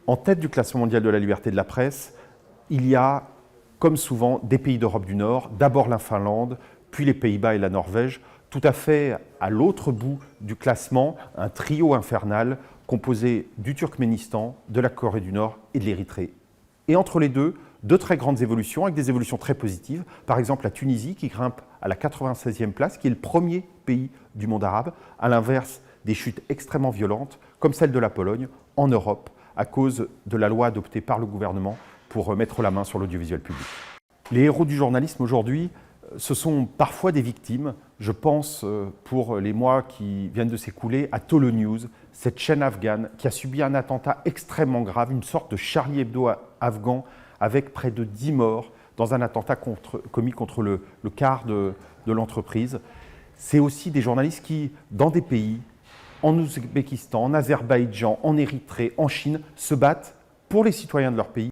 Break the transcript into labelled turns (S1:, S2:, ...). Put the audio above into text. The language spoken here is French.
S1: En tête du classement mondial de la liberté de la presse, il y a, comme souvent, des pays d'Europe du Nord, d'abord la Finlande, puis les Pays-Bas et la Norvège, tout à fait à l'autre bout du classement, un trio infernal composé du Turkménistan, de la Corée du Nord et de l'Érythrée. Et entre les deux très grandes évolutions, avec des évolutions très positives. Par exemple, la Tunisie qui grimpe à la 96e place, qui est le premier pays du monde arabe, à l'inverse des chutes extrêmement violentes, comme celle de la Pologne, en Europe, à cause de la loi adoptée par le gouvernement pour mettre la main sur l'audiovisuel public. Les héros du journalisme aujourd'hui, ce sont parfois des victimes. Je pense, pour les mois qui viennent de s'écouler, à Tolo News, cette chaîne afghane qui a subi un attentat extrêmement grave, une sorte de Charlie Hebdo afghan, avec près de 10 morts dans un attentat commis contre le quart de l'entreprise. C'est aussi des journalistes qui, dans des pays, en Ouzbékistan, en Azerbaïdjan, en Érythrée, en Chine, se battent pour les citoyens de leur pays